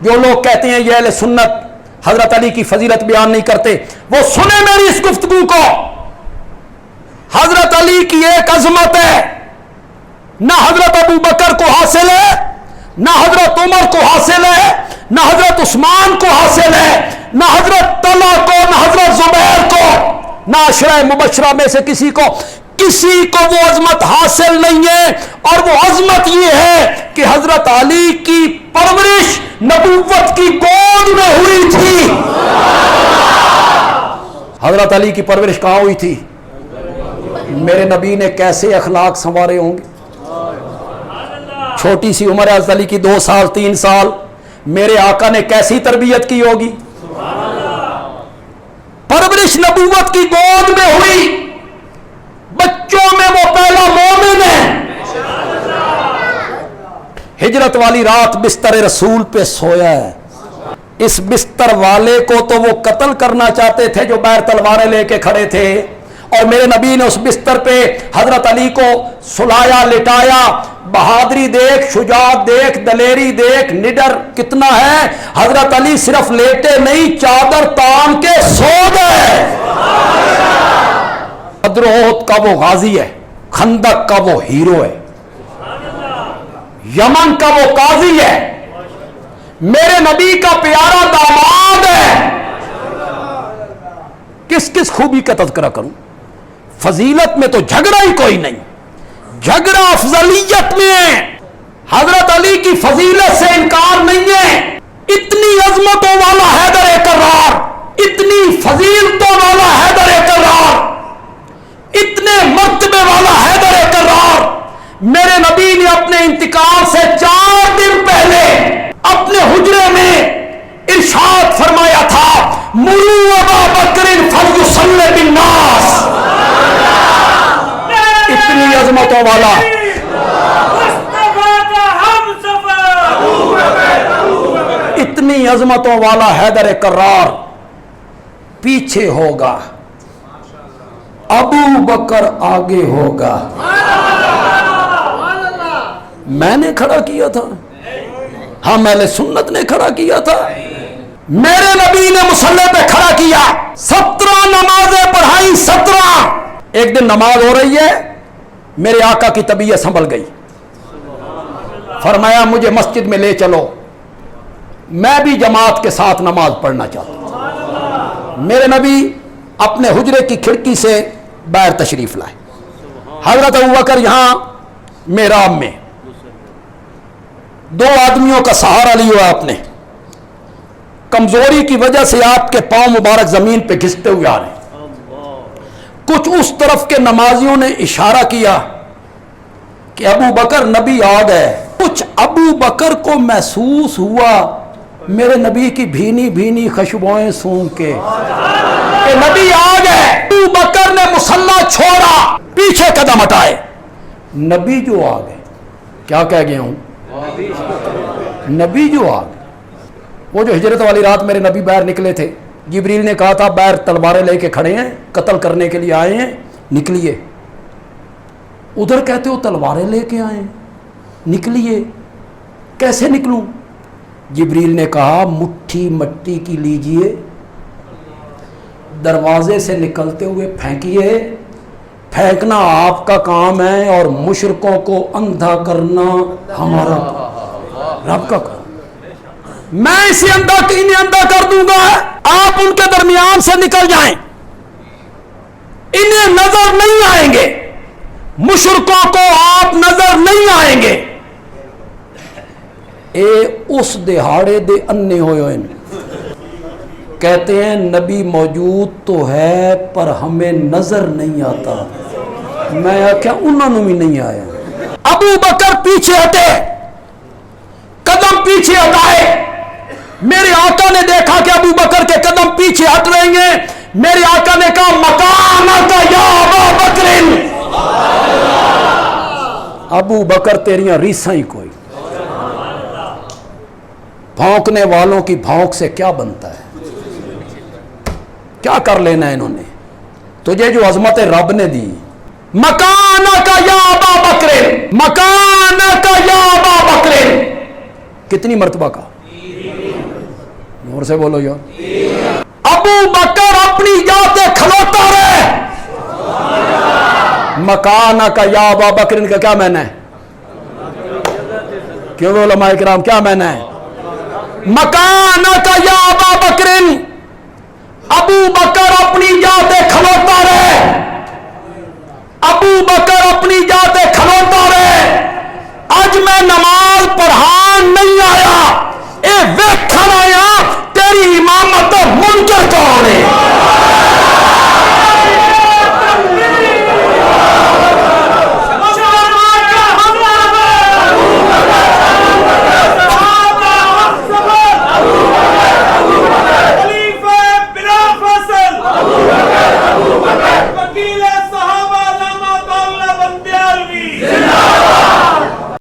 جو لوگ کہتے ہیں یہ اہل سنت حضرت علی کی فضیلت بیان نہیں کرتے، وہ سنیں میری اس گفتگو کو۔ حضرت علی کی ایک عظمت ہے، نہ حضرت ابو بکر کو حاصل ہے، نہ حضرت عمر کو حاصل ہے، نہ حضرت عثمان کو حاصل ہے، نہ حضرت طلحہ کو، نہ حضرت زبیر کو، نہ عشرہ مبشرہ میں سے کسی کو وہ عظمت حاصل نہیں ہے۔ اور وہ عظمت یہ ہے کہ حضرت علی کی پرورش نبوت کی گود میں ہوئی تھی۔ حضرت علی کی پرورش کہاں ہوئی تھی؟ میرے نبی نے کیسے اخلاق سنوارے ہوں گے؟ چھوٹی سی عمر حضرت علی کی 2 سال 3 سال، میرے آقا نے کیسی تربیت کی ہوگی؟ پرورش نبوت کی گود میں ہوئی، بچوں میں وہ پہلا مومن ہے۔ ہجرت والی رات بستر رسول پہ سویا ہے، اس بستر والے کو تو وہ قتل کرنا چاہتے تھے جو بغیر تلواریں لے کے کھڑے تھے، اور میرے نبی نے اس بستر پہ حضرت علی کو سلایا، لٹایا۔ بہادری دیکھ، شجاعت دیکھ، دلیری دیکھ، نڈر کتنا ہے۔ حضرت علی صرف لیٹے نہیں، چادر تان کے سو گئے۔ بدر احد کا وہ غازی ہے، خندق کا وہ ہیرو ہے، یمن کا وہ قاضی ہے، میرے نبی کا پیارا داماد ہے۔ کس کس خوبی کا تذکرہ کروں؟ فضیلت میں تو جھگڑا ہی کوئی نہیں، جھگڑا افضلیت میں ہے۔ حضرت علی کی فضیلت سے انکار نہیں ہے۔ اتنی عظمتوں والا حیدر کرار، اتنی فضیلتوں والا حیدر کرار، اتنے مرتبے والا حیدر کرار، میرے نبی نے اپنے انتقال سے 4 دن پہلے اپنے حجرے میں ارشاد فرمایا تھا، مروا ابا بکر فلیصلی بالناس۔ اتنی عظمتوں والا، اتنی عظمتوں والا حیدر کرار پیچھے ہوگا، ابو بکر آگے ہوگا۔ میں نے کھڑا کیا تھا، ہم اہل سنت نے کھڑا کیا تھا، میرے نبی نے مصلی پہ کھڑا کیا، 17 نمازیں پڑھائیں، 17۔ ایک دن نماز ہو رہی ہے، میرے آقا کی طبیعت سنبھل گئی، فرمایا مجھے مسجد میں لے چلو، میں بھی جماعت کے ساتھ نماز پڑھنا چاہتا ہوں۔ میرے نبی اپنے حجرے کی کھڑکی سے باہر تشریف لائے، حضرت ابوبکر یہاں محراب میں، 2 آدمیوں کا سہارا لیا آپ نے، کمزوری کی وجہ سے آپ کے پاؤں مبارک زمین پہ گھستے ہوئے آ رہے ہیں۔ کچھ اس طرف کے نمازیوں نے اشارہ کیا کہ ابو بکر نبی آ گئے۔ کچھ ابو بکر کو محسوس ہوا میرے نبی کی بھینی بھینی خوشبوئیں سونگھ کے کہ نبی آ گئے۔ ابو بکر نے مصلی چھوڑا، پیچھے قدم ہٹائے، نبی جو آ گئے۔ کیا کہہ گیا ہوں؟ نبی جو آ گئے۔ وہ جو ہجرت والی رات میرے نبی باہر نکلے تھے، جبریل نے کہا تھا باہر تلواریں لے کے کھڑے ہیں، قتل کرنے کے لیے آئے ہیں، نکلیے۔ ادھر کہتے ہو تلواریں لے کے آئے ہیں، نکلیے۔ کیسے نکلوں؟ جبریل نے کہا مٹھی مٹی کی لیجئے، دروازے سے نکلتے ہوئے پھینکیے، پھینکنا آپ کا کام ہے اور مشرکوں کو اندھا کرنا ہمارا رب کا کام۔ میں انہیں اندھا کر دوں گا، آپ ان کے درمیان سے نکل جائیں، انہیں نظر نہیں آئیں گے، مشرکوں کو آپ نظر نہیں آئیں گے۔ اے اس دہاڑے دے انے ہوئے کہتے ہیں نبی موجود تو ہے پر ہمیں نظر نہیں آتا۔ میں آخیا انہوں نے بھی نہیں آیا۔ ابو بکر پیچھے ہٹے، قدم پیچھے ہٹائے۔ میرے آقا نے دیکھا کہ ابو بکر کے قدم پیچھے ہٹ رہے ہیں، میرے آقا نے کہا مکانک یا ابا بکر، ابو بکر تیریاں ریساں ہی کوئی، بھونکنے والوں کی بھونک سے کیا بنتا ہے؟ کیا کر لینا ہے انہوں نے؟ تجھے جو عظمت رب نے دی، مکانک یا ابا بکر، مکانک یا ابا بکر، کتنی مرتبہ کا؟ اور سے بولو یار. ابو بکر اپنی ذات کھلوتا رہے. مکانہ کا یا ابا بکر کا کیا معنی ہے؟ کیوں علماء کرام کیا معنی ہے؟ مکانہ کا یا ابا بکر، ابو بکر اپنی ذات کھلوتا رہے. ابو بکر اپنی ذات کھلوتا رہے. آج میں نماز